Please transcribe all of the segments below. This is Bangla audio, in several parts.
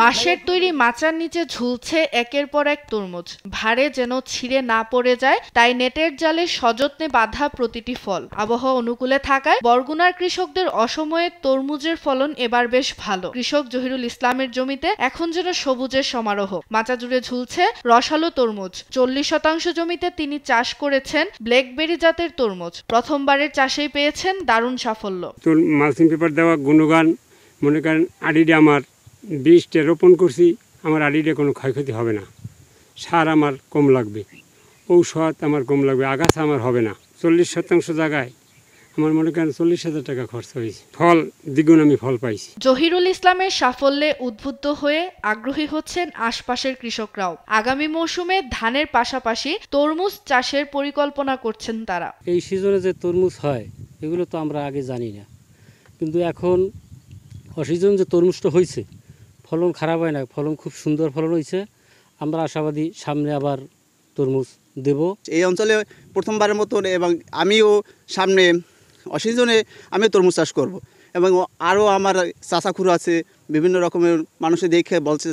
বাঁশের তৈরি মাচার নিচে ঝুলছে একের পর এক তরমুজ, ভারে যেন ছিঁড়ে না পড়ে যায় তাই নেটের জালে সযত্নে বাঁধা প্রতিটি ফল। আবহাওয়া অনুকূলে থাকায় বরগুনার কৃষকদের অসময়ে তরমুজের ফলন এবার বেশ ভালো। কৃষক জহিরুল ইসলামের জমিতে এখন যেন সবুজের সমারোহ। মাচা জুড়ে ঝুলছে রসালো তরমুজ। 40% জমিতে তিনি চাষ করেছেন ব্ল্যাকবেরি জাতের তরমুজ। প্রথমবারের চাষেই পেয়েছেন দারুণ সাফল্য। মালচিং পেপার দেওয়া গুণগান মনে করেন আড়িটা আমার 20টা রোপণ করছি, আমার আড়িটা কোনো ক্ষয়ক্ষতি হবে না। সার আমার কম লাগবে, ঔষধ আমার কম লাগবে, আগাছা আমার হবে না। 40% জায়গায় আমার মনে করেন 40,000 টাকা খরচ হয়েছে, ফল দ্বিগুণ আমি ফল পাইছি। জহিরুল ইসলামের সাফল্যে উদ্বুদ্ধ হয়ে আগ্রহী হচ্ছেন আশপাশের কৃষকরাও। আগামী মৌসুমে ধানের পাশাপাশি তরমুজ চাষের পরিকল্পনা করছেন তারা। এই সিজনে যে তরমুজ হয় এগুলো তো আমরা আগে জানি না, কিন্তু এখন অসিজন যে তরমুজটা হয়েছে ফলন খারাপ হয় না, ফলন খুব সুন্দর ফলন হয়েছে। আমরা আশাবাদী সামনে আবার তরমুজ দেব। এই অঞ্চলে প্রথমবারের মতন এবং আমিও সামনে অসিজনে আমি তরমুজ চাষ করব এবং আরও আমার চাচাখুড়ো আছে, বিভিন্ন রকমের মানুষে দেখে বলছে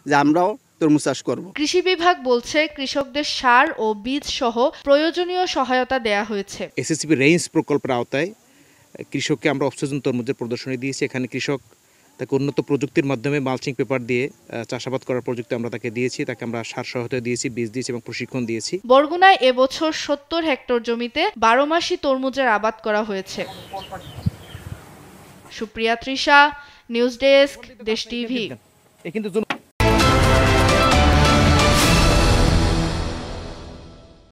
যে আমরাও তরমুজ চাষ করব। কৃষি বিভাগ বলছে কৃষকদের সার ও বীজ সহ প্রয়োজনীয় সহায়তা দেয়া হয়েছে। এসএসসিপি রেঞ্জ প্রকল্পের আওতায় কৃষককে আমরা অফসিজন তরমুজের প্রদর্শনী দিয়েছি। এখানে কৃষক তাকে উন্নত প্রযুক্তির মাধ্যমে মালচিং পেপার দিয়ে চাষাবাদ করার প্রযুক্তি আমরা তাকে দিয়েছি, তাকে আমরা সার সহায়তা দিয়েছি, বীজ দিয়েছি এবং প্রশিক্ষণ দিয়েছি। বরগুনায় এবছর 70 হেক্টর জমিতে 12 মাসি তরমুজের আবাদ করা হয়েছে। সুপ্রিয়া তৃষা, নিউজ ডেস্ক, দেশ টিভি।